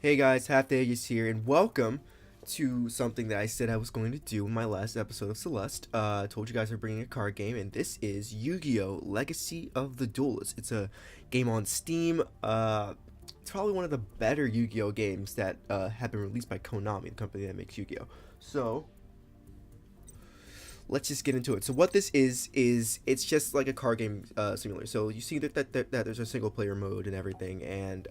Hey guys, Half Day is here, and welcome to something that I said I was going to do in my last episode of Celeste. I told you guys we're bringing a card game, and this is Yu-Gi-Oh! Legacy of the Duelist. It's a game on Steam. It's probably one of the better Yu-Gi-Oh! Games that have been released by Konami, the company that makes Yu-Gi-Oh! So, let's just get into it. So what this is it's just like a card game simulator. So you see that there's a single player mode and everything, and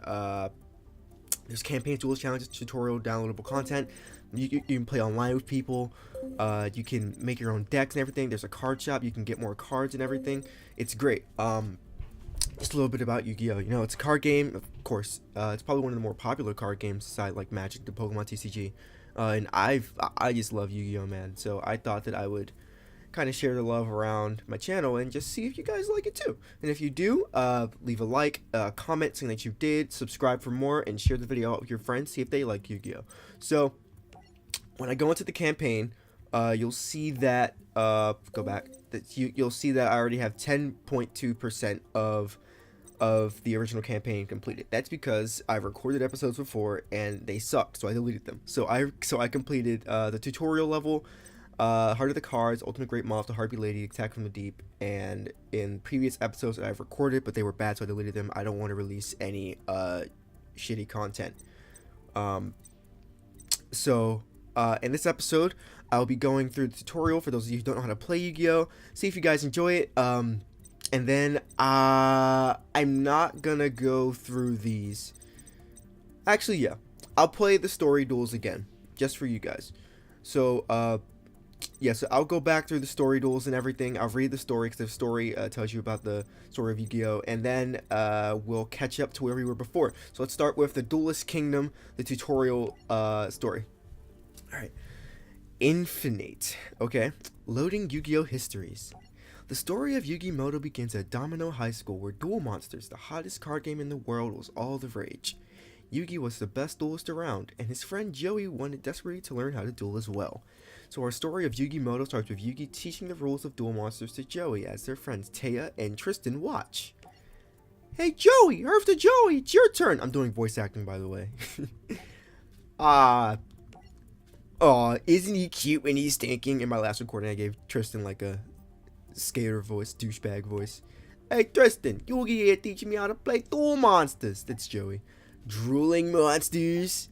there's campaigns, duels, challenges, tutorial, downloadable content. You can play online with people. You can make your own decks and everything. There's a card shop. You can get more cards and everything. It's great. Just a little bit about Yu-Gi-Oh! You know, it's a card game, of course. It's probably one of the more popular card games aside like Magic, the Pokemon TCG. And I just love Yu-Gi-Oh! Man. So I thought that I would kind of share the love around my channel and just see if you guys like it too. And if you do, leave a like, comment saying that you did, subscribe for more, and share the video out with your friends, see if they like Yu-Gi-Oh! So when I go into the campaign, you'll see that go back, that you'll see that I already have 10.2% of the original campaign completed. That's because I've recorded episodes before and they sucked, so I deleted them. So I completed the tutorial level, Heart of the Cards, Ultimate Great Moth, the Harpy Lady, Attack from the Deep, and in previous episodes that I've recorded, but they were bad, so I deleted them. I don't want to release any shitty content. In this episode, I'll be going through the tutorial for those of you who don't know how to play Yu-Gi-Oh! See if you guys enjoy it. And then I'm not gonna go through these. Actually, yeah, I'll play the story duels again, just for you guys. So, yeah, so I'll go back through the story duels and everything. I'll read the story because the story tells you about the story of Yu-Gi-Oh! And then we'll catch up to where we were before. So let's start with the Duelist Kingdom, the tutorial story. Alright. Infinite. Okay. Loading Yu-Gi-Oh! Histories. The story of Yugi Moto begins at Domino High School, where Duel Monsters, the hottest card game in the world, was all the rage. Yugi was the best duelist around, and his friend Joey wanted desperately to learn how to duel as well. So our story of Yugi Moto starts with Yugi teaching the rules of Duel Monsters to Joey as their friends Taya and Tristan watch. Hey Joey, after Joey, it's your turn. I'm doing voice acting, by the way. Isn't he cute when he's thinking? In my last recording, I gave Tristan like a skater voice, douchebag voice. Hey Tristan, Yugi here teaching me how to play Duel Monsters. That's Joey. Drooling monsters.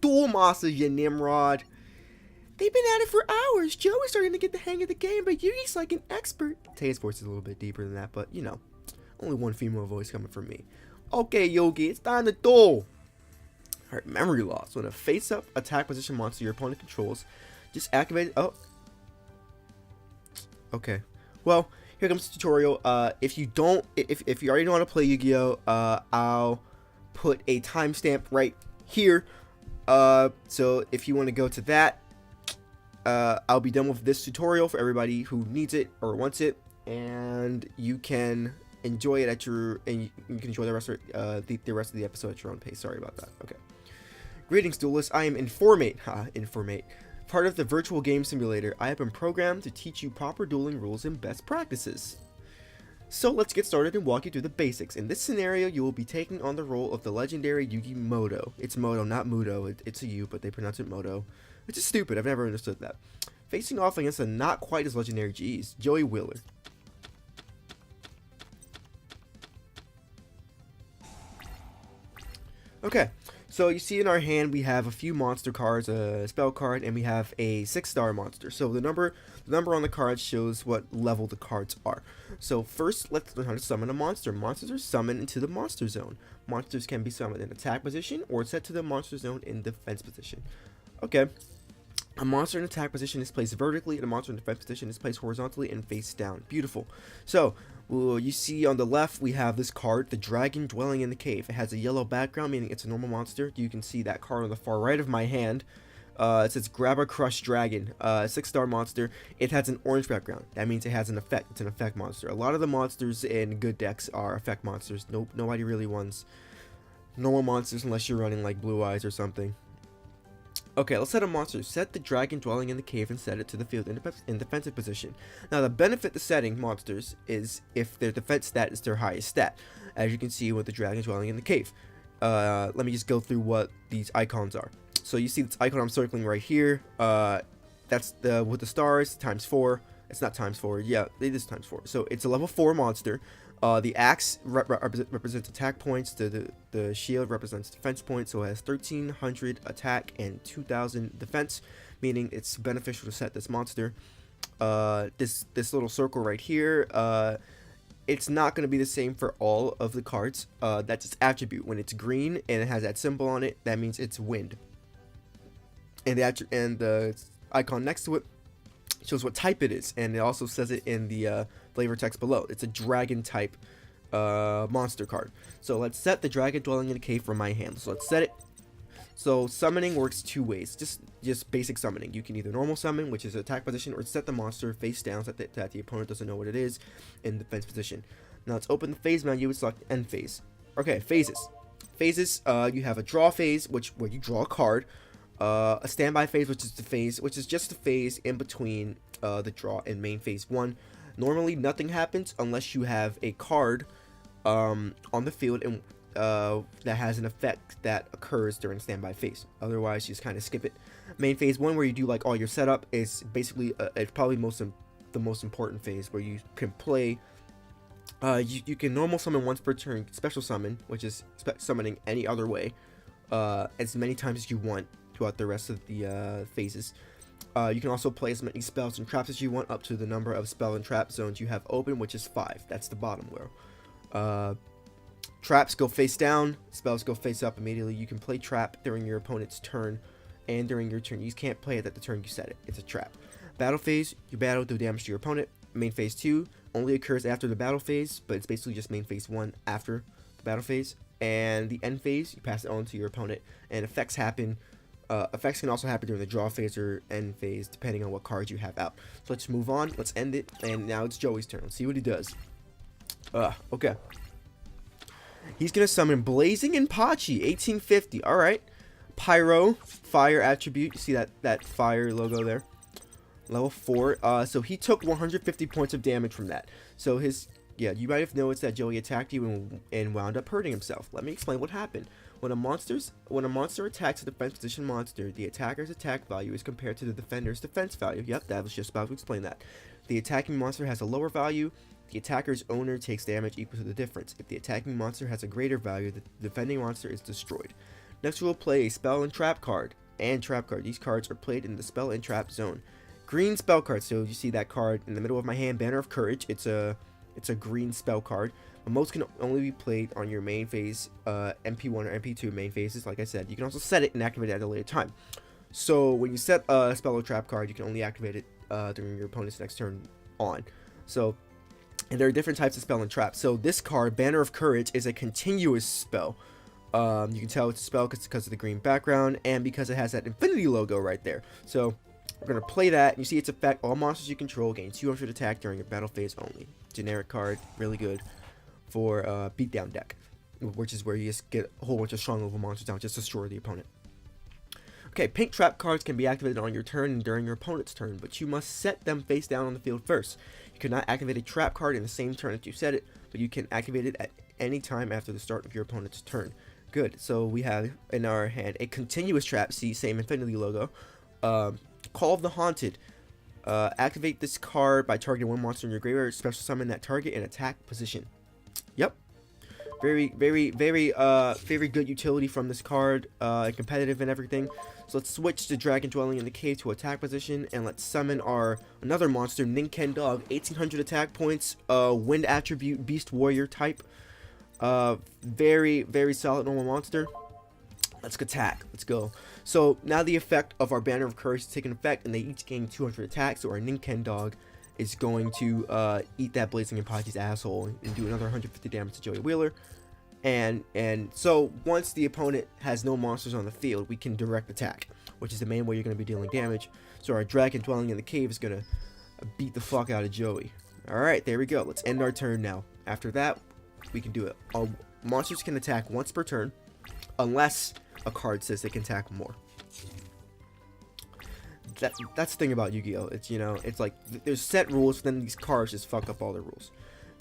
Duel Monsters, you Nimrod. They've been at it for hours. Joey's starting to get the hang of the game, but Yugi's like an expert. Taya's voice is a little bit deeper than that, but you know, only one female voice coming from me. Okay, Yugi, it's time to duel. Alright, memory loss. When a face-up attack position monster your opponent controls, just activate it. Oh. Okay. Well, here comes the tutorial. If you already know how to play Yu-Gi-Oh, I'll put a timestamp right here. So if you want to go to that, I'll be done with this tutorial for everybody who needs it or wants it, and you can enjoy it you can enjoy the rest of the episode at your own pace. Sorry about that. Okay. Greetings, duelists. I am Informate. Informate. Part of the virtual game simulator. I have been programmed to teach you proper dueling rules and best practices. So let's get started and walk you through the basics. In this scenario, you will be taking on the role of the legendary Yugi Moto. It's Moto, not Muto. It's a U, but they pronounce it Moto. Which is stupid. I've never understood that. Facing off against a not quite as legendary G's, Joey Wheeler. Okay, so you see in our hand we have a few monster cards, a spell card, and we have a 6-star monster. So the number on the card shows what level the cards are. So first, let's learn how to summon a monster. Monsters are summoned into the monster zone. Monsters can be summoned in attack position or set to the monster zone in defense position. Okay. A monster in attack position is placed vertically, and a monster in defense position is placed horizontally and face down. Beautiful. So, you see on the left, we have this card, the Dragon Dwelling in the Cave. It has a yellow background, meaning it's a normal monster. You can see that card on the far right of my hand. It says Grab a Crush Dragon, 6-star monster. It has an orange background. That means it has an effect. It's an effect monster. A lot of the monsters in good decks are effect monsters. Nobody really wants normal monsters unless you're running like Blue Eyes or something. Okay, let's set a monster. Set the Dragon Dwelling in the Cave and set it to the field in defensive position. Now, the benefit to setting monsters is if their defense stat is their highest stat, as you can see with the Dragon Dwelling in the Cave. let me just go through what these icons are. So you see this icon I'm circling right here. That's the with the stars times 4. It's not times 4. Yeah, it is times 4. So it's a level 4 monster. The axe represents attack points. The shield represents defense points. So it has 1300 attack and 2000 defense, meaning it's beneficial to set this monster. This little circle right here, it's not going to be the same for all of the cards. That's its attribute. When it's green and it has that symbol on it, that means it's wind. And the icon next to it shows what type it is, and it also says it in the flavor text below. It's a dragon type monster card. So let's set the dragon dwelling in a cave from my hand. So let's set it. So summoning works 2 ways. Just basic summoning. You can either normal summon, which is attack position, or set the monster face down so that the opponent doesn't know what it is in defense position. Now let's open the phase menu and select end phase. Okay, phases. Phases. You have a draw phase, where you draw a card. A standby phase, which is just the phase in between the draw and main phase 1. Normally, nothing happens unless you have a card on the field and that has an effect that occurs during standby phase. Otherwise, you just kind of skip it. Main phase 1, where you do like all your setup, is basically it's probably the most important phase, where you can play. You can normal summon once per turn, special summon, which is summoning any other way, as many times as you want throughout the rest of the phases. You can also play as many spells and traps as you want, up to the number of spell and trap zones you have open, which is 5. That's the bottom row. Traps go face down, spells go face up immediately. You can play trap during your opponent's turn and during your turn. You can't play it at the turn you set it. It's a trap. Battle phase, you battle, do damage to your opponent. Main phase 2 only occurs after the battle phase, but it's basically just main phase 1 after the battle phase. And the end phase, you pass it on to your opponent, and effects happen. Effects can also happen during the draw phase or end phase, depending on what cards you have out. So let's move on. Let's end it. And now it's Joey's turn. Let's see what he does. Okay. He's going to summon Blazing Impachi, 1850. All right. Pyro, fire attribute. You see that fire logo there? Level 4. So he took 150 points of damage from that. So you might have noticed that Joey attacked you and wound up hurting himself. Let me explain what happened. When a monster attacks a defense position monster, the attacker's attack value is compared to the defender's defense value. Yep, that was just about to explain that. The attacking monster has a lower value. The attacker's owner takes damage equal to the difference. If the attacking monster has a greater value, the defending monster is destroyed. Next, we'll play a spell and trap card and trap card. These cards are played in the spell and trap zone. Green spell card. So you see that card in the middle of my hand, Banner of Courage. It's a green spell card. But most can only be played on your main phase, MP1 or MP2 main phases. Like I said, you can also set it and activate it at a later time. So when you set a spell or trap card, you can only activate it during your opponent's next turn on. So, and there are different types of spell and trap. So this card, Banner of Courage, is a continuous spell. You can tell it's a spell because of the green background and because it has that infinity logo right there. So we're going to play that. You see its effect. All monsters you control gain 200 attack during a battle phase only. Generic card. Really good for beatdown deck, which is where you just get a whole bunch of strong level monsters down, just destroy the opponent. Okay, pink trap cards can be activated on your turn and during your opponent's turn, but you must set them face down on the field first. You cannot activate a trap card in the same turn that you set it, but you can activate it at any time after the start of your opponent's turn. Good. So we have in our hand a continuous trap. See, same infinity logo. Call of the Haunted. Activate this card by targeting one monster in your graveyard. Special summon that target in attack position. Yep. Very good utility from this card. Competitive and everything. So let's switch the Dragon Dwelling in the Cave to attack position, and let's summon another monster, Ninken Dog, 1800 attack points, wind attribute, beast warrior type. Very solid normal monster. Let's attack. Let's go. So now the effect of our Banner of Courage is taking effect, and they each gain 200 attacks. So our Ninken Dog is going to eat that Blazing Impachi's asshole and do another 150 damage to Joey Wheeler. And so once the opponent has no monsters on the field, we can direct attack, which is the main way you're going to be dealing damage. So our Dragon Dwelling in the Cave is going to beat the fuck out of Joey. Alright, there we go. Let's end our turn now. After that, we can do it. Our monsters can attack once per turn, unless a card says they can attack more. That's the thing about Yu-Gi-Oh! It's, you know, it's like there's set rules, then these cards just fuck up all the rules.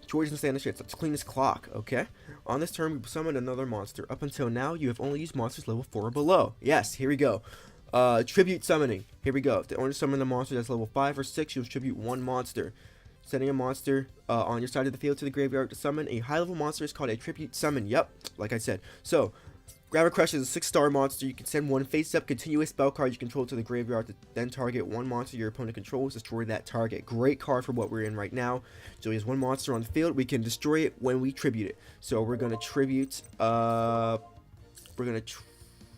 Joey doesn't stand a chance. Let's clean his clock, okay? On this turn, we summon another monster. Up until now, you have only used monsters level 4 or below. Yes, here we go. Tribute summoning. Here we go. If the owner summon a monster that's level 5 or 6, you'll tribute 1 monster. Sending a monster on your side of the field to the graveyard to summon a high-level monster is called a tribute summon. Yep, like I said. So, Grabber Crush is a 6-star monster. You can send 1 face-up continuous spell card you control to the graveyard to then target 1 monster your opponent controls. Destroy that target. Great card for what we're in right now. So he has 1 monster on the field. We can destroy it when we tribute it. So we're gonna tribute.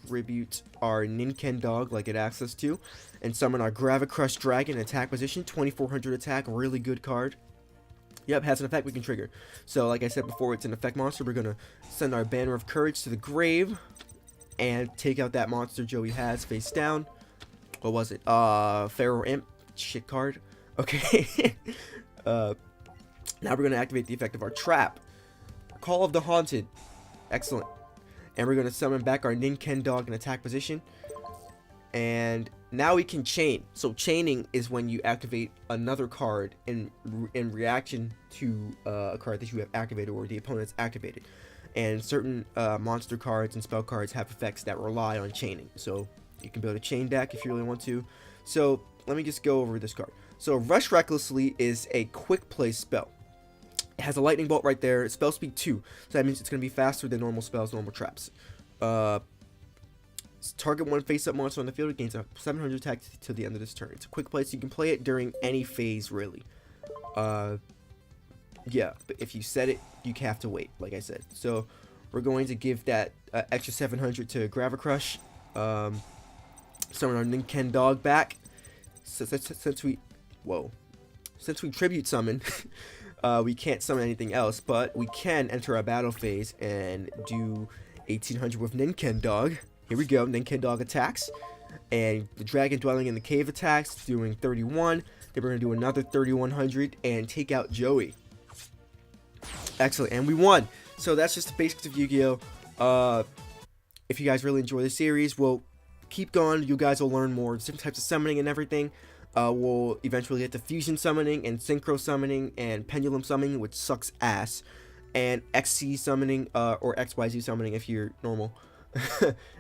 Tribute our Ninkendog like it asks us to, and summon our Gravicrush Dragon in attack position. 2400 attack. Really good card. Yep, has an effect we can trigger. So, like I said before, it's an effect monster. We're gonna send our Banner of Courage to the grave and take out that monster Joey has face down. What was it? Pharaoh Imp. Shit card. Okay. Now we're gonna activate the effect of our trap. Call of the Haunted. Excellent. And we're gonna summon back our Ninkendog in attack position. And now we can chain. So chaining is when you activate another card in reaction to a card that you have activated or the opponent's activated. And certain monster cards and spell cards have effects that rely on chaining. So you can build a chain deck if you really want to. So let me just go over this card. So Rush Recklessly is a quick play spell. It has a lightning bolt right there. Spell speed 2. So that means it's going to be faster than normal spells, normal traps. Target 1 face-up monster on the field. It gains a 700 attack till the end of this turn. It's a quick play, so you can play it during any phase, really. Yeah, but if you set it, you have to wait, like I said. So we're going to give that extra 700 to Gravicrush. Summon our Ninkendog back. Since we tribute summon, we can't summon anything else, but we can enter a battle phase and do 1800 with Ninkendog. Here we go, Ninkendog attacks, and the dragon dwelling in the cave attacks, doing 31. Then we're going to do another 3100 and take out Joey. Excellent, and we won. So that's just the basics of Yu-Gi-Oh! If you guys really enjoy the series, we'll keep going. You guys will learn more different types of summoning and everything. We'll eventually get to fusion summoning and synchro summoning and pendulum summoning, which sucks ass, and XC summoning or XYZ summoning if you're normal.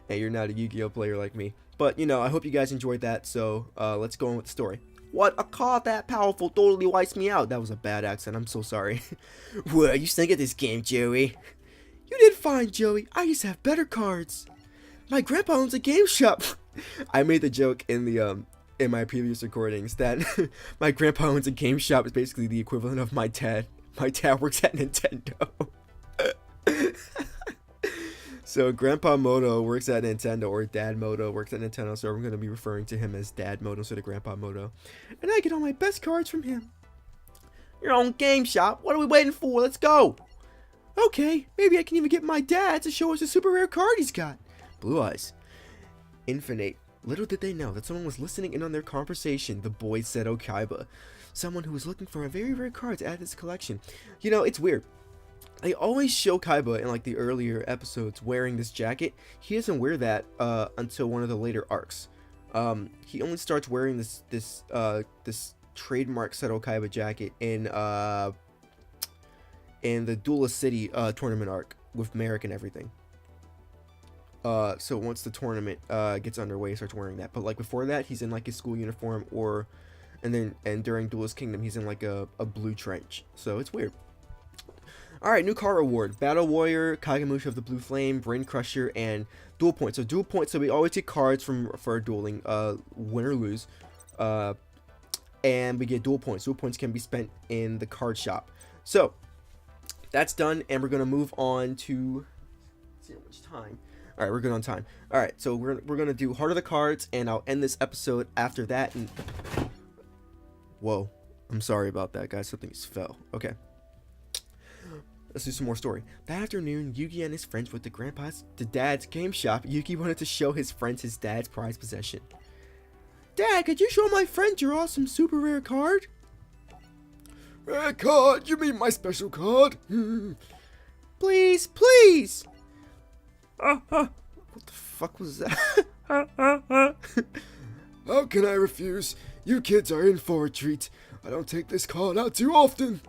And you're not a Yu-Gi-Oh player like me. But, you know, I hope you guys enjoyed that, so let's go on with the story. What? A card that powerful totally wipes me out. That was a bad accent, I'm so sorry. What, you stink at this game, Joey? You did fine, Joey. I just have better cards. My grandpa owns a game shop. I made the joke in the in my previous recordings that my grandpa owns a game shop is basically the equivalent of my dad. My dad works at Nintendo. So Grandpa Moto works at Nintendo, or Dad Moto works at Nintendo, so I'm going to be referring to him as Dad Moto instead of Grandpa Moto. And I get all my best cards from him. Your own game shop? What are we waiting for? Let's go! Okay, maybe I can even get my dad to show us a super rare card he's got. Blue Eyes. Infinite. Little did they know that someone was listening in on their conversation, the boys said Okaiba. Someone who was looking for a very rare card to add to his collection. You know, it's weird. They always show Kaiba in like the earlier episodes wearing this jacket. He doesn't wear that until one of the later arcs. He only starts wearing this trademark Seto Kaiba jacket in the Duelist City tournament arc with Merrick and everything. So once the tournament gets underway, he starts wearing that. But like before that, he's in like his school uniform, and during Duelist Kingdom, he's in like a blue trench. So it's weird. Alright, new card reward. Battle Warrior, Kagemusha of the Blue Flame, Brain Crusher, and Duel Points. So Duel Points, so we always get cards for dueling, win or lose. And we get Duel Points. Duel Points can be spent in the card shop. So, that's done, and we're going to move on to... Let's see how much time. Alright, we're good on time. Alright, so we're going to do Heart of the Cards, and I'll end this episode after that. And... Whoa. I'm sorry about that, guys. Something just fell. Okay. Let's do some more story. That afternoon, Yugi and his friends went to Dad's game shop. Yugi wanted to show his friends his dad's prized possession. Dad, could you show my friend your awesome super rare card? Rare card? You mean my special card? Please, please! What the fuck was that? How can I refuse? You kids are in for a treat. I don't take this card out too often.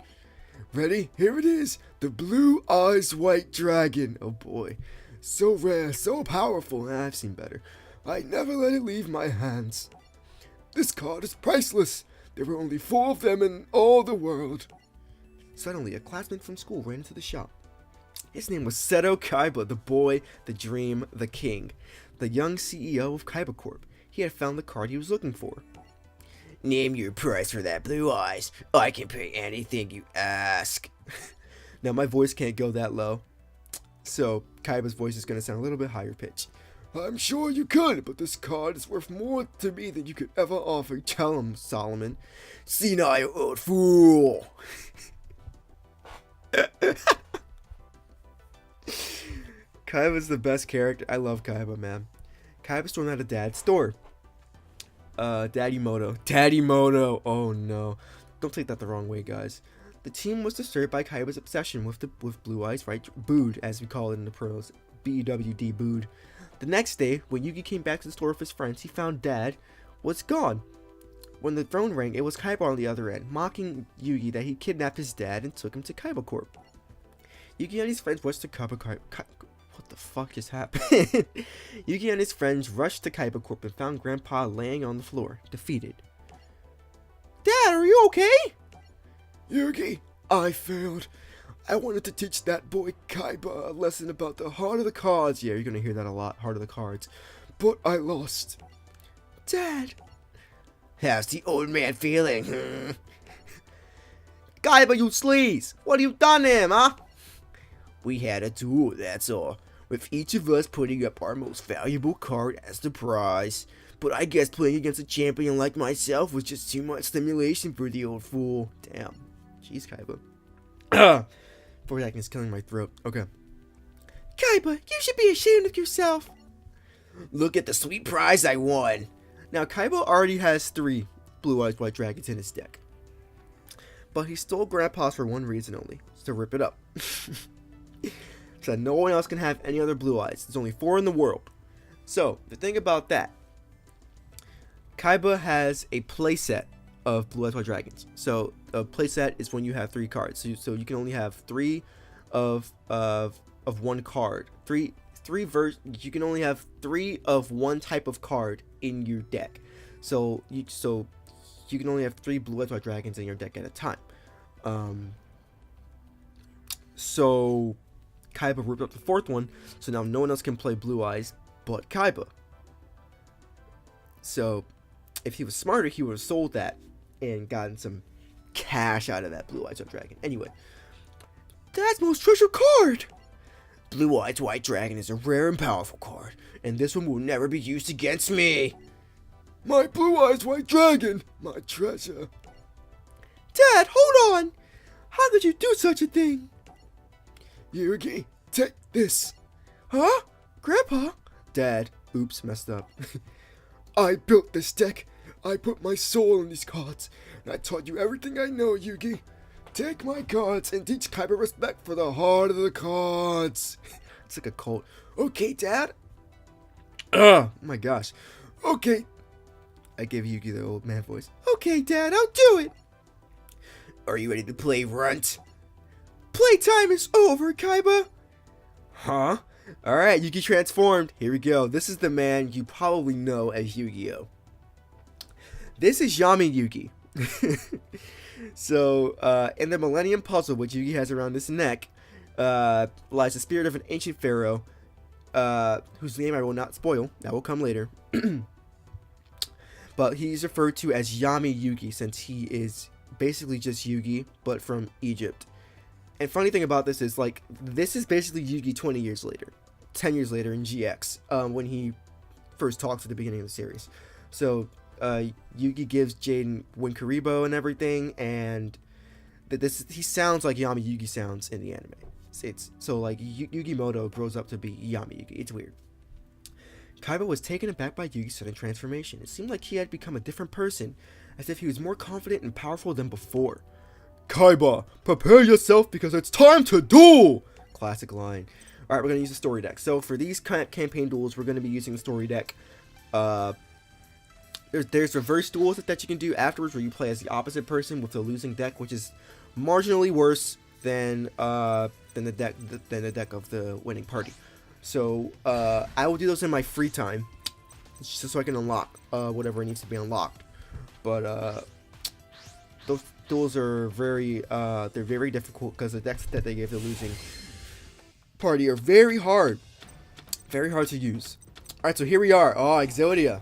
Ready? Here it is. The Blue Eyes White Dragon. Oh boy. So rare, so powerful. I've seen better. I never let it leave my hands. This card is priceless. There were only 4 of them in all the world. Suddenly, a classmate from school ran into the shop. His name was Seto Kaiba, the boy, the dream, the king. The young CEO of Kaiba Corp. He had found the card he was looking for. Name your price for that Blue Eyes. I can pay anything you ask. Now, my voice can't go that low. So, Kaiba's voice is going to sound a little bit higher pitched. I'm sure you could, but this card is worth more to me than you could ever offer. Tell him, Solomon. Senile old fool. Kaiba's the best character. I love Kaiba, man. Kaiba's thrown out of Dad's store. Daddy Moto. Oh no. Don't take that the wrong way, guys. The team was disturbed by Kaiba's obsession with Blue Eyes, right? Booed, as we call it in the pros. B-E-W-D, booed. The next day, when Yugi came back to the store with his friends, he found Dad was gone. When the phone rang, it was Kaiba on the other end, mocking Yugi that he kidnapped his dad and took him to Kaiba Corp. Yugi and his friends rushed to Kaiba Corp. What the fuck just happened? Yugi and his friends rushed to Kaiba Corp and found Grandpa laying on the floor, defeated. Dad, are you okay? Yugi, I failed. I wanted to teach that boy Kaiba a lesson about the heart of the cards. Yeah, you're gonna hear that a lot, heart of the cards. But I lost. Dad. How's the old man feeling? Kaiba, you sleaze! What have you done to him, huh? We had a duel, that's all. With each of us putting up our most valuable card as the prize. But I guess playing against a champion like myself was just too much stimulation for the old fool. Damn. Jeez, Kaiba. 4 seconds killing my throat. Okay. Kaiba, you should be ashamed of yourself. Look at the sweet prize I won. Now, Kaiba already has 3 Blue Eyes White Dragons in his deck. But he stole Grandpa's for one reason only. To rip it up. So that no one else can have any other Blue Eyes. There's only 4 in the world. So, the thing about that. Kaiba has a playset of Blue Eyes White Dragons. So, a playset is when you have 3 cards. So you can only have 3 of one card. You can only have 3 of one type of card in your deck. So you can only have 3 Blue Eyes White Dragons in your deck at a time. So Kaiba ripped up the 4th one, so now no one else can play Blue Eyes but Kaiba. So if he was smarter, he would have sold that and gotten some cash out of that Blue Eyes White Dragon. Anyway, Dad's most treasured card! Blue Eyes White Dragon is a rare and powerful card, and this one will never be used against me. My Blue Eyes White Dragon, my treasure. Dad, hold on! How could you do such a thing? Yugi, take this. Huh? Grandpa? Dad, oops, messed up. I built this deck. I put my soul in these cards, and I taught you everything I know, Yugi. Take my cards and teach Kaiba respect for the heart of the cards. It's like a cult. Okay, Dad. Oh my gosh. Okay. I gave Yugi the old man voice. Okay, Dad, I'll do it. Are you ready to play, Runt? Playtime is over, Kaiba. Huh? Alright, Yugi transformed. Here we go. This is the man you probably know as Yu-Gi-Oh! This is Yami Yugi. So, in the Millennium Puzzle, which Yugi has around his neck, lies the spirit of an ancient pharaoh, whose name I will not spoil. That will come later. But he's referred to as Yami Yugi, since he is basically just Yugi, but from Egypt. And funny thing about this is, like, this is basically Yugi 20 years later. 10 years later in GX, when he first talks at the beginning of the series. So, Yugi gives Jaden Winkaribo and everything, and he sounds like Yami Yugi sounds in the anime. It's so like Yugi Moto grows up to be Yami Yugi. It's weird. Kaiba was taken aback by Yugi's sudden transformation. It seemed like he had become a different person, as if he was more confident and powerful than before. Kaiba, prepare yourself because it's time to duel! Classic line. Alright, we're going to use the story deck. So for these campaign duels, we're going to be using the story deck. There's reverse duels that you can do afterwards, where you play as the opposite person with the losing deck, which is marginally worse. than the deck of the winning party. So I will do those in my free time, just so I can unlock whatever needs to be unlocked. But those duels are they're very difficult because the decks that they give the losing party are very hard to use. All right, so here we are. Oh, Exodia,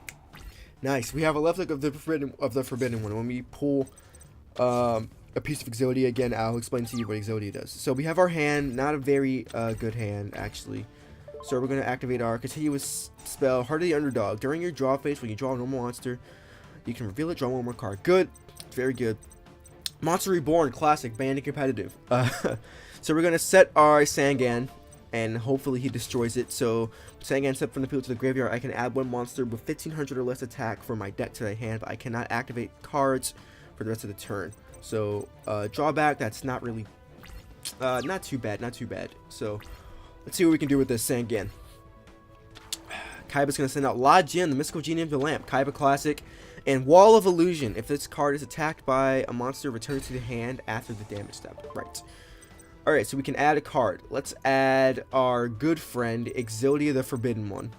nice. We have a left leg of the forbidden one. When we pull a piece of Exodia again, I'll explain to you what Exodia does. So we have our hand, not a very good hand actually. So we're going to activate our continuous spell, Heart of the Underdog. During your draw phase, when you draw a normal monster, you can reveal it, draw one more card. Good, very good. Monster Reborn, classic, banned and competitive. So we're going to set our Sangan, and hopefully he destroys it. So Sangan set from the field to the graveyard. I can add one monster with 1500 or less attack from my deck to the hand, but I cannot activate cards for the rest of the turn. So drawback, that's not really, not too bad. So let's see what we can do with this Sangan. Kaiba's going to send out La Jin, the Mystical Genie of the Lamp, Kaiba Classic, and Wall of Illusion. If this card is attacked by a monster, returns to the hand after the damage step. Right. Alright, so we can add a card. Let's add our good friend, Exodia the Forbidden One.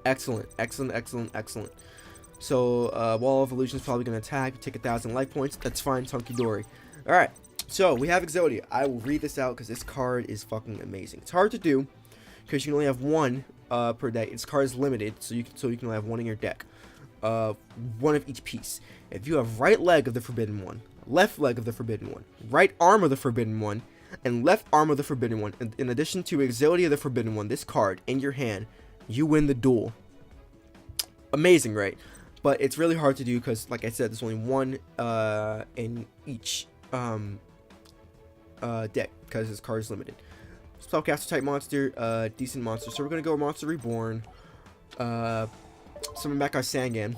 Excellent. So, Wall of Illusion is probably going to attack. You take 1,000 life points. That's fine, Tunky Dory. Alright, so we have Exodia. I will read this out because this card is fucking amazing. It's hard to do because you can only have one per deck. This card is limited, so you can only have one in your deck. One of each piece. If you have right leg of the Forbidden One, left leg of the Forbidden One, right arm of the Forbidden One, and left arm of the Forbidden One, in addition to Exodia the Forbidden One, this card in your hand, you win the duel. Amazing, right? But it's really hard to do because, like I said, there's only one in each deck because this card is limited. Spellcaster type monster, decent monster. So we're gonna go Monster Reborn. Summon back our Sangan.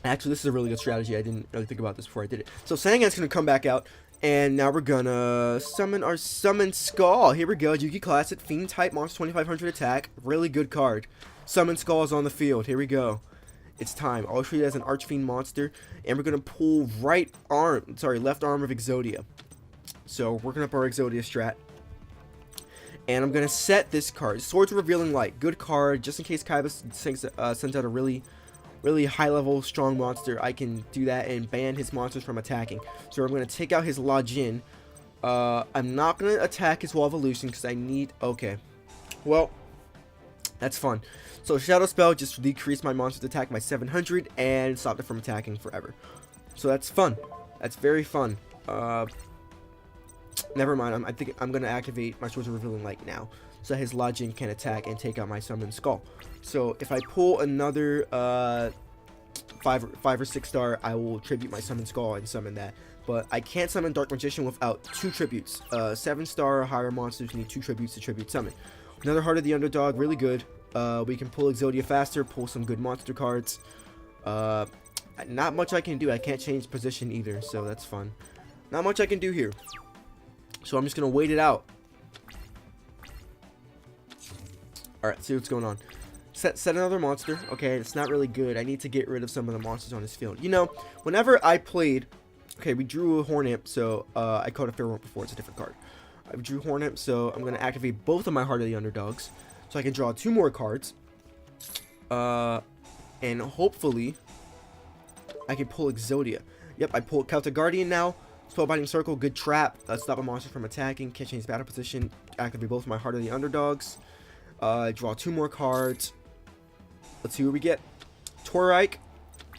Actually, this is a really good strategy. I didn't really think about this before I did it. So Sangan's gonna come back out, and now we're gonna summon our Summon Skull. Here we go, Yugi Classic, Fiend type monster, 2500 attack. Really good card. Summon Skull is on the field. Here we go. It's time. I'll treat it as an Archfiend monster, and we're gonna pull left arm of Exodia. So working up our Exodia strat. And I'm gonna set this card, Swords of Revealing Light. Good card, just in case Kaiba sends out a really high level strong monster. I can do that and ban his monsters from attacking. So I'm gonna take out his La Jin. I'm not gonna attack his Wall of Illusion because I need. Okay, well, that's fun. So Shadow Spell just decreased my monster's attack by 700 and stopped it from attacking forever. So that's fun. That's very fun. Never mind, I think I'm going to activate my Swords of Revealing Light now, so that his La Jin can attack and take out my Summon Skull. So if I pull another 5 or 6 star, I will tribute my Summon Skull and summon that. But I can't summon Dark Magician without 2 tributes. 7 star or higher monsters need 2 tributes to tribute summon. Another Heart of the Underdog, really good. We can pull Exodia faster, pull some good monster cards. Not much I can do. I can't change position either, so that's fun. Not much I can do here. So I'm just going to wait it out. Alright, see what's going on. Set another monster. Okay, it's not really good. I need to get rid of some of the monsters on this field. You know, whenever I played... Okay, we drew a Hornimp, so I called a Fairwomp before. It's a different card. I drew Hornimp, so I'm going to activate both of my Heart of the Underdogs. So I can draw 2 more cards. And hopefully, I can pull Exodia. Yep, I pulled Celtic Guardian now. Spellbinding Circle, good trap. Stop a monster from attacking. Can't change battle position. Activate both my Heart of the Underdogs. Draw 2 more cards. Let's see what we get. Torike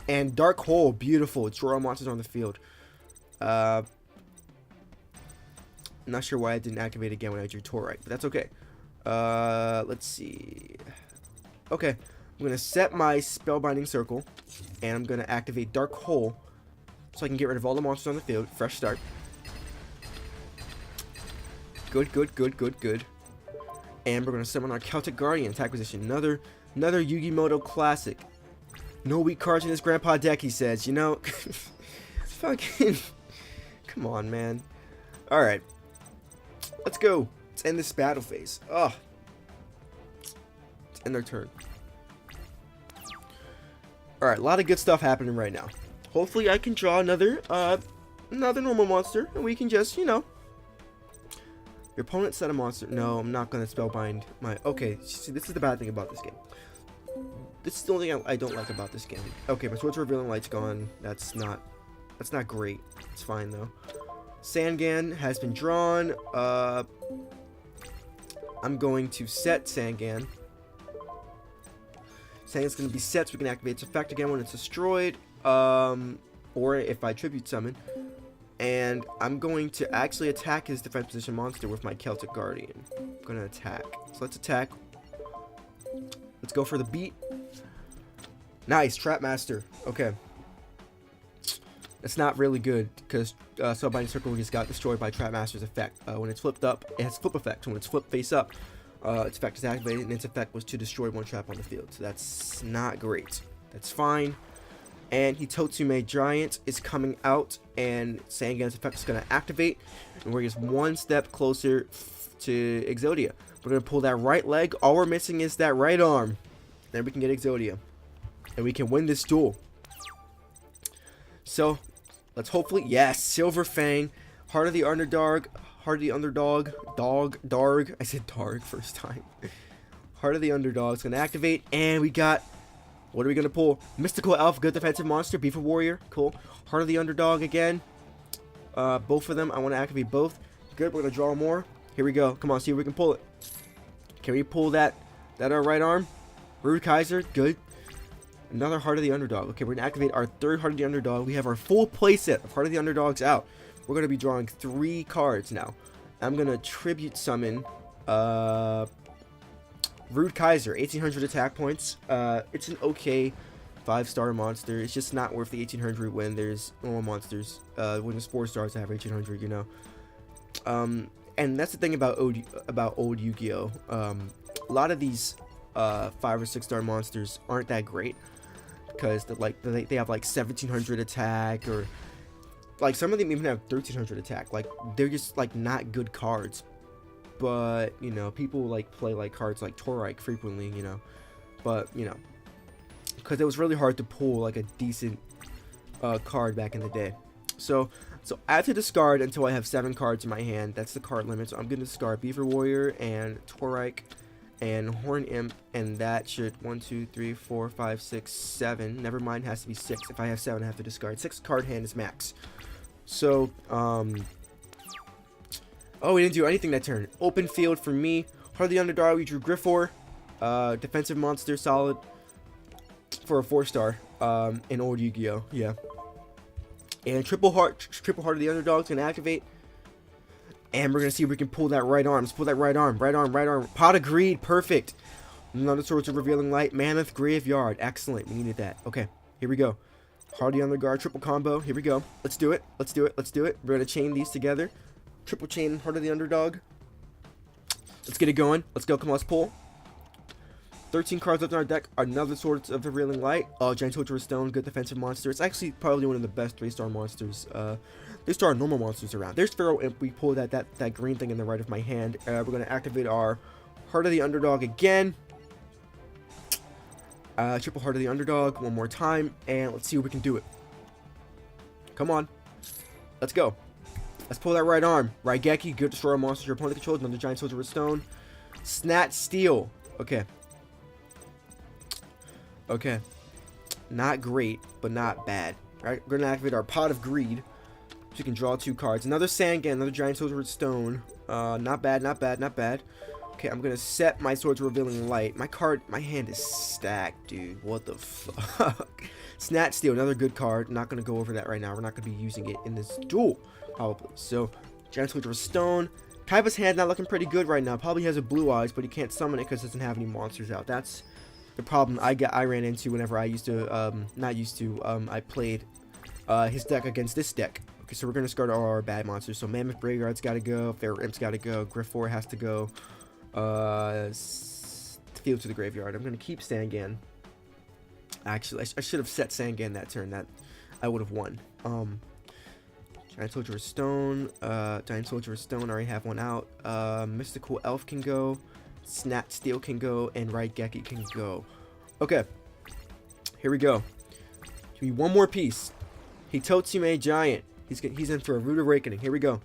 and Dark Hole. Beautiful. Draw monsters on the field. Not sure why I didn't activate again when I drew Torike, but that's okay. Let's see. Okay, I'm gonna set my Spellbinding Circle, and I'm gonna activate Dark Hole, so I can get rid of all the monsters on the field. Fresh start. Good. And we're gonna summon our Celtic Guardian, attack position. Another Yu-Gi-Oh! Classic. No weak cards in his grandpa deck, he says. You know, fucking, come on, man. All right, let's go. Let's end this battle phase. Ugh. Let's end their turn. Alright, a lot of good stuff happening right now. Hopefully I can draw another another normal monster, and we can just, you know. Your opponent set a monster. No, I'm not gonna spellbind my. Okay, see, this is the bad thing about this game. This is the only thing I don't like about this game. Okay, my Swords Revealing Light's gone. That's not great. It's fine though. Sangan has been drawn. I'm going to set Sangan. Sangan's going to be set so we can activate its effect again when it's destroyed. Or if I tribute summon. And I'm going to actually attack his defense position monster with my Celtic Guardian. I'm going to attack. So let's attack. Let's go for the beat. Nice, Trap Master. Okay. It's not really good because Spellbinding Circle just got destroyed by Trap Master's effect. When it's flipped up, it has flip effect. When it's flipped face up, its effect is activated, and its effect was to destroy one trap on the field. So that's not great. That's fine. And Hitotsume Giant is coming out, and Sangan's effect is going to activate, and we're just one step closer to Exodia. We're going to pull that right leg. All we're missing is that right arm. Then we can get Exodia, and we can win this duel. So, let's hopefully, yes, Silver Fang, Heart of the Underdog, Heart of the Underdog, Darg, I said Darg first time. Heart of the Underdog is going to activate, and we got, what are we going to pull? Mystical Elf, good defensive monster, Beaver Warrior, cool. Heart of the Underdog again, both of them, I want to activate both. Good, we're going to draw more. Here we go, come on, see if we can pull it. Can we pull that right arm? Rude Kaiser, good. Another Heart of the Underdog. Okay, we're going to activate our third Heart of the Underdog. We have our full playset of Heart of the Underdogs out. We're going to be drawing 3 cards now. I'm going to tribute summon Rude Kaiser, 1800 attack points. It's an okay 5-star monster. It's just not worth the 1800 when there's normal monsters. When there's 4 stars that have 1800, you know. And that's the thing about old Yu-Gi-Oh! A lot of these 5 or 6-star monsters aren't that great. Because they have like 1700 attack, or like some of them even have 1300 attack. Like they're just like not good cards. But you know, people like play like cards like Torike frequently, you know. But you know, because it was really hard to pull like a decent card back in the day. So I have to discard until I have 7 cards in my hand. That's the card limit. So I'm gonna discard Beaver Warrior and Torike and Horn Imp, and that should 1, 2, 3, 4, 5, 6, 7. Never mind, has to be 6. If I have 7, I have to discard. 6 card hand is max. So, oh, we didn't do anything that turn. Open field for me. Heart of the Underdog, we drew Griffor. Defensive monster, solid for a 4-star. In old Yu-Gi-Oh! Yeah. And Triple Heart of the Underdog is gonna activate. And we're going to see if we can pull that right arm. Let's pull that right arm. Right arm. Pot of Greed. Perfect. Another Swords of Revealing Light. Mammoth Graveyard. Excellent. We needed that. Okay. Here we go. Heart of the Underguard. Triple combo. Here we go. Let's do it. We're going to chain these together. Triple chain Heart of the Underdog. Let's get it going. Let's go. Come on. Let's pull. 13 cards left in our deck. Another Swords of Revealing Light. Giant Soldier of Stone. Good defensive monster. It's actually probably one of the best 3-star monsters. 3-star normal monsters around. There's Pharaoh Imp. We pull that green thing in the right of my hand. We're going to activate our Heart of the Underdog again. Triple Heart of the Underdog one more time. And let's see if we can do it. Come on. Let's go. Let's pull that right arm. Raigeki. Good destroy a monster your opponent controls. Another Giant Soldier of Stone. Snat Steel. Okay. Okay. Not great, but not bad. Alright, we're going to activate our Pot of Greed. So you can draw 2 cards. Another Sangan, another Giant Soldier of Stone. Not bad. Okay, I'm going to set my Swords of Revealing Light. My hand is stacked, dude. What the fuck? Snat Steel, another good card. Not going to go over that right now. We're not going to be using it in this duel, probably. So, Giant Soldier of Stone. Kaiba's hand not looking pretty good right now. Probably has a Blue Eyes, but he can't summon it because it doesn't have any monsters out. That's the problem I ran into whenever I I played his deck against this deck. Okay, so we're going to discard our bad monsters. So Mammoth Graveyard's got to go. Pharaoh Imp's got to go. Griffor has to go. Field to the Graveyard. I'm going to keep Sangan. Actually, I should have set Sangan that turn. That I would have won. Giant Soldier of Stone. Giant Soldier of Stone. I already have one out. Mystical Elf can go. Snat Steel can go. And Raigeki can go. Okay. Here we go. Give me one more piece. Hitotsume Giant. He's in for a rude awakening. Here we go.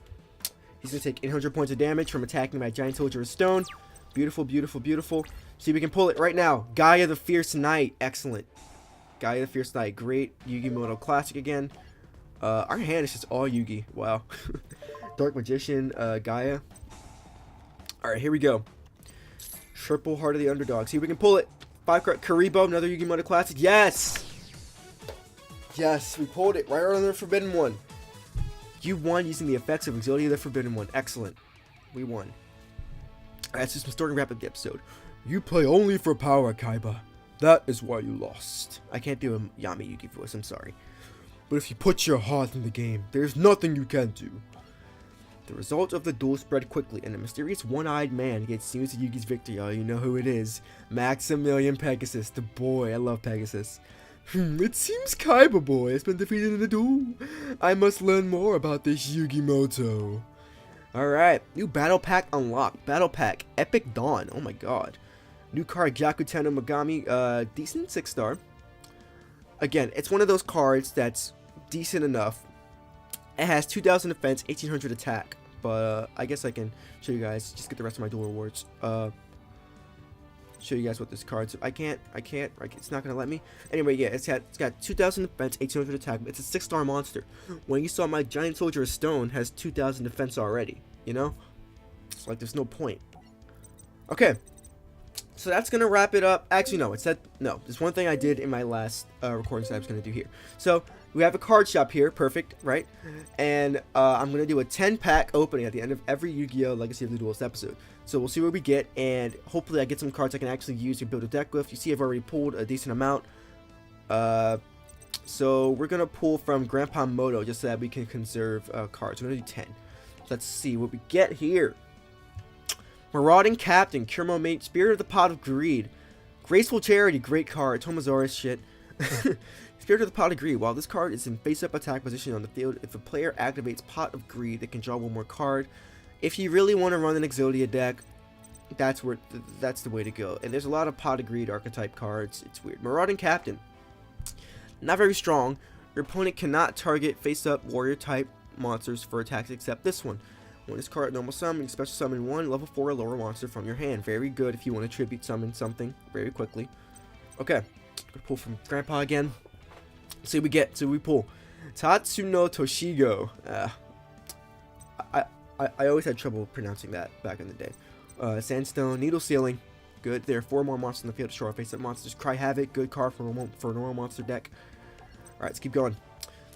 He's gonna take 800 points of damage from attacking my giant soldier of stone. Beautiful, beautiful, beautiful. See if we can pull it right now. Gaia the Fierce Knight. Excellent. Gaia the Fierce Knight. Great. Yugi Moto Classic again. Our hand is just all Yugi. Wow. Dark Magician, Gaia. Alright, here we go. Triple Heart of the Underdog. See if we can pull it. 5 card Karibo, another Yugi Moto Classic. Yes! Yes, we pulled it right on the Forbidden One. You won using the effects of Exodia the Forbidden One. Excellent. We won. Alright, so starting to wrap up the episode. You play only for power, Kaiba. That is why you lost. I can't do a Yami Yugi voice, I'm sorry. But if you put your heart in the game, there's nothing you can't do. The results of the duel spread quickly, and a mysterious one-eyed man gets news of Yugi's victory. Oh, you know who it is. Maximilian Pegasus, the boy. I love Pegasus. It seems Kaiba boy has been defeated in the duel. I must learn more about this Yugi Moto. Alright, new battle pack unlocked. Battle pack, Epic Dawn. Oh my god. New card, Gyakuten no Mogami. Decent 6-star. Again, it's one of those cards that's decent enough. It has 2000 defense, 1800 attack. But I guess I can show you guys. Just get the rest of my duel rewards. Show you guys what this card's. I can't. It's not gonna let me. Anyway, yeah, it's got 2000 defense, 1800 attack. It's a 6-star monster. When you saw my giant soldier of stone has 2000 defense already. You know, it's like there's no point. Okay, so that's gonna wrap it up. Actually, no, it said no. There's one thing I did in my last recording that I was gonna do here. So we have a card shop here, perfect, right? And I'm gonna do a 10-pack opening at the end of every Yu-Gi-Oh! Legacy of the Duelist episode. So we'll see what we get, and hopefully I get some cards I can actually use to build a deck with. You see I've already pulled a decent amount. So we're going to pull from Grandpa Moto just so that we can conserve cards. We're going to do 10. So let's see what we get here. Marauding Captain, Kurmo Mate, Spirit of the Pot of Greed. Graceful Charity, great card. Tomozaurus, shit. Spirit of the Pot of Greed. While this card is in face-up attack position on the field, if a player activates Pot of Greed, they can draw one more card. If you really want to run an Exodia deck, that's the way to go. And there's a lot of Pot of Greed archetype cards. It's weird. Marauding Captain. Not very strong. Your opponent cannot target face-up warrior type monsters for attacks except this one. When this card normal summon, you special summon one level 4 or lower monster from your hand. Very good if you want to tribute summon something very quickly. Okay. Gonna pull from Grandpa again. See what we get. See what we pull. Tatsuno Toshigo. I always had trouble pronouncing that back in the day. Sandstone, Needle Ceiling, good. There are 4 more monsters in the field. Destroy face-up monsters. Cry Havoc, good card for a normal monster deck. Alright, let's keep going.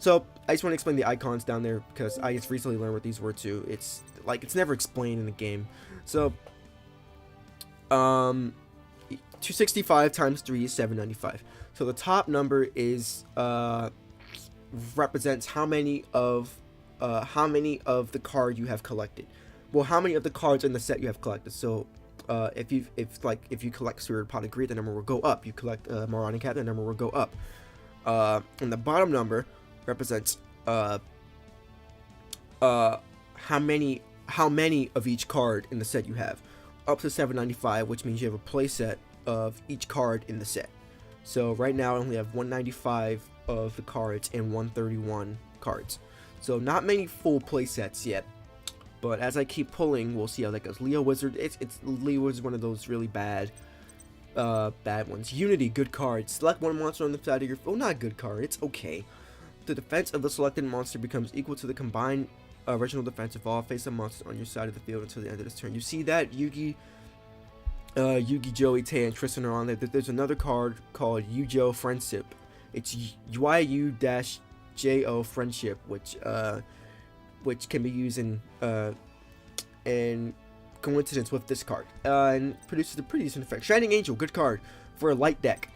So, I just want to explain the icons down there because I just recently learned what these were too. It's like, it's never explained in the game. So, 265 times 3 is 795. So, the top number is, represents how many of the card you have collected. Well, how many of the cards in the set you have collected. So if you collect Spirit Pot of Greed, the number will go up. You collect Marauding Cat, the number will go up. And the bottom number represents how many of each card in the set you have. Up to 795, which means you have a play set of each card in the set. So right now I only have 195 of the cards and 131 cards. So not many full play sets yet, but as I keep pulling, we'll see how that goes. Leo Wizard, Leo Wizard is one of those really bad ones. Unity, good card. Select one monster on the side of your. Oh, not a good card. It's okay. The defense of the selected monster becomes equal to the combined original defense of all face-up monsters on your side of the field until the end of this turn. You see that Yugi, Joey, Tay, and Tristan are on there. There's another card called Yu-Jo Friendship. It's YU-JO Friendship, which can be used in coincidence with this card, and produces a pretty decent effect. Shining Angel, good card for a light deck.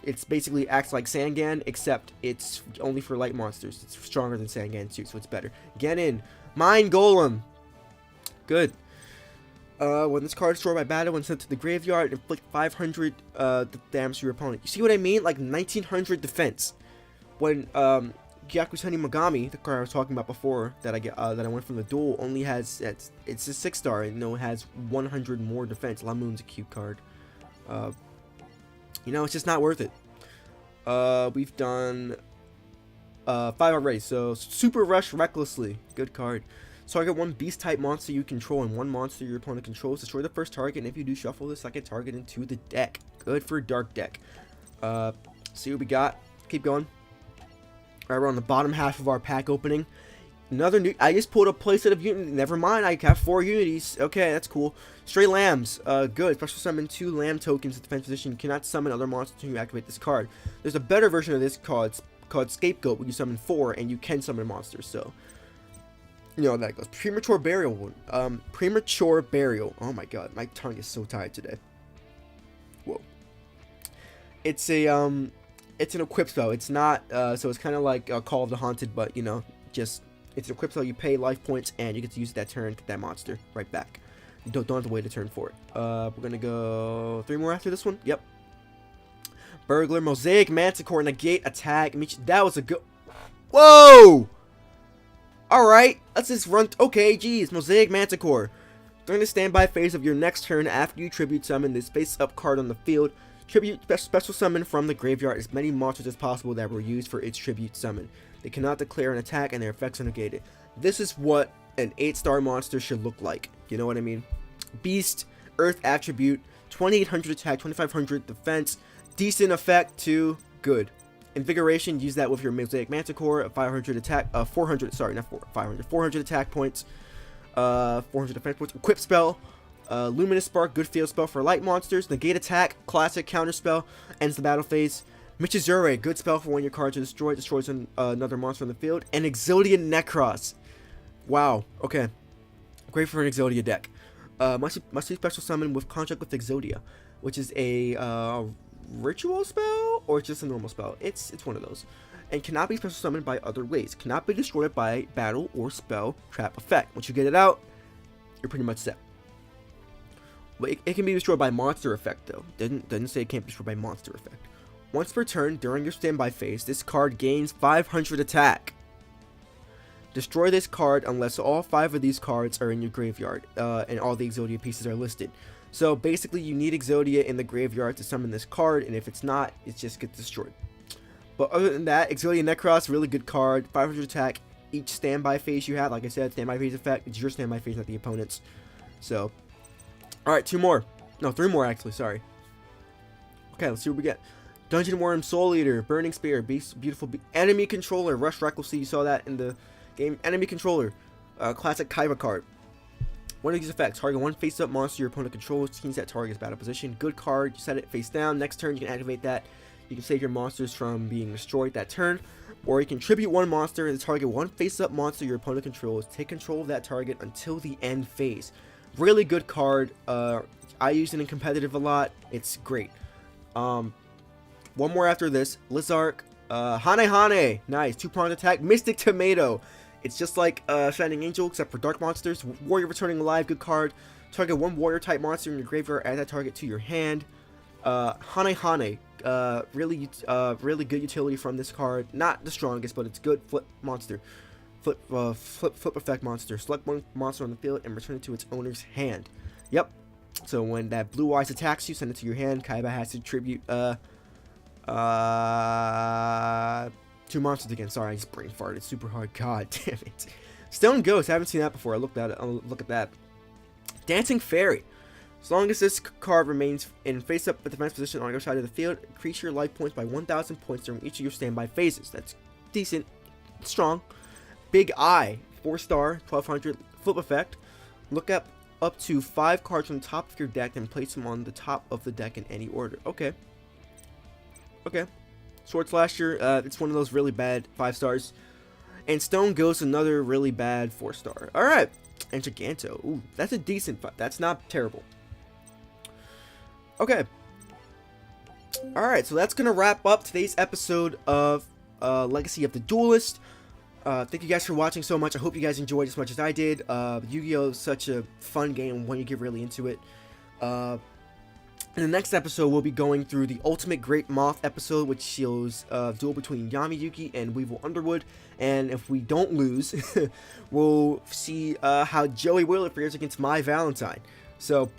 It's basically acts like Sangan, except it's only for light monsters. It's stronger than Sangan too, so it's better. Genin, Mind Golem, good. When this card is destroyed by battle and sent to the graveyard, inflict 500 damage to your opponent. You see what I mean? Like 1900 defense. When Gyakuten no Mogami, the card I was talking about before, that I went from the duel, only has it's a 6-star and it has 100 more defense. Lamoon's a cute card. You know, it's just not worth it. We've done 5 already. So Super Rush Recklessly, good card. Target one beast type monster you control and one monster your opponent controls. Destroy the first target, and if you do, shuffle the second target into the deck. Good for dark deck. See what we got. Keep going. Alright, we're on the bottom half of our pack opening. Another new. I just pulled a playset of Unity. Never mind, I have 4 Unities. Okay, that's cool. Stray Lambs. Good. Special summon 2 Lamb tokens at defense position. You cannot summon other monsters until you activate this card. There's a better version of this called Scapegoat, where you summon 4 and you can summon monsters. So, you know how that goes. Premature Burial. Premature Burial. Oh my god, my tongue is so tired today. Whoa. It's an equip spell. It's not. So it's kind of like Call of the Haunted, but you know, just. It's an equip spell. You pay life points and you get to use it that turn, get that monster right back. You don't have to wait a turn for it. We're gonna go 3 more after this one. Yep. Burglar, Mosaic Manticore, negate attack. That was a good. Whoa! Alright, let's just run. Okay, geez. Mosaic Manticore. During the standby phase of your next turn, after you tribute summon this face-up card on the field, tribute special summon from the graveyard as many monsters as possible that were used for its tribute summon. They cannot declare an attack and their effects are negated. This is what an 8-star monster should look like. You know what I mean? Beast, Earth attribute, 2800 attack, 2500 defense, decent effect too, good. Invigoration, use that with your Mosaic Manticore, 500 attack, 400, sorry, not 500, 400 attack points, 400 defense points. Equip spell, Luminous Spark, good field spell for light monsters. Negate attack, classic counter spell, ends the battle phase. Michizure, good spell for when your cards are destroyed, destroys another monster on the field. And Exodia Necros. Wow, okay. Great for an Exodia deck. Must be special summon with Contract with Exodia, which is a ritual spell or just a normal spell. It's one of those. And cannot be special summoned by other ways. Cannot be destroyed by battle or spell trap effect. Once you get it out, you're pretty much set. But it can be destroyed by monster effect though. Doesn't say it can't be destroyed by monster effect. Once per turn, during your standby phase, this card gains 500 attack. Destroy this card unless all 5 of these cards are in your graveyard, and all the Exodia pieces are listed. So basically, you need Exodia in the graveyard to summon this card, and if it's not, it just gets destroyed. But other than that, Exodia Necros, really good card, 500 attack. Each standby phase you have, like I said, standby phase effect, it's your standby phase, not the opponent's. So, alright, 2 more. No, 3 more actually, sorry. Okay, let's see what we get. Dungeon Worm, Soul Eater, Burning Spear, Beast, Beautiful Enemy Controller, Rush Recklessly, you saw that in the game. Enemy Controller, classic Kaiba card. One of these effects, target one face-up monster your opponent controls, change that target's battle position. Good card, you set it face down, next turn you can activate that. You can save your monsters from being destroyed that turn, or you can tribute one monster and target one face-up monster your opponent controls. Take control of that target until the end phase. Really good card, I use it in competitive a lot, it's great. One more after this. Lizark. Hane. Nice. 2-pronged attack. Mystic Tomato. It's just like Shining Angel, except for dark monsters. Warrior Returning Alive. Good card. Target one warrior type monster in your graveyard. Add that target to your hand. Hane. Really good utility from this card. Not the strongest, but it's good. Flip monster. Flip effect monster. Select one monster on the field and return it to its owner's hand. Yep. So when that blue eyes attacks you, send it to your hand. Kaiba has to tribute 2 monsters again. Sorry, I just brain farted super hard. God damn it. Stone Ghost. I haven't seen that before. Look at that. Dancing Fairy. As long as this card remains in face-up defense position on your side of the field, increase your life points by 1,000 points during each of your standby phases. That's decent. Strong. Big Eye. 4-star. 1,200. Flip effect. Look up to 5 cards from the top of your deck and place them on the top of the deck in any order. Okay. Okay. Sword Slasher, it's one of those really bad 5 stars. And Stone Ghost, another really bad 4-star. Alright. And Giganto. Ooh, that's a decent 5. That's not terrible. Okay. Alright, so that's going to wrap up today's episode of Legacy of the Duelist. Thank you guys for watching so much. I hope you guys enjoyed as much as I did. Yu-Gi-Oh! Is such a fun game when you get really into it. In the next episode, we'll be going through the Ultimate Great Moth episode, which shows a duel between Yami-Yuki and Weevil Underwood. And if we don't lose, we'll see how Joey Wheeler fares against My Valentine. So,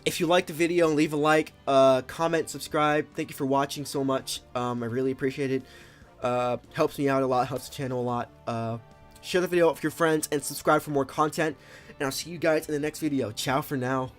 if you liked the video, leave a like, comment, subscribe. Thank you for watching so much. I really appreciate it. Helps me out a lot, helps the channel a lot. Share the video with your friends and subscribe for more content, and I'll see you guys in the next video. Ciao for now.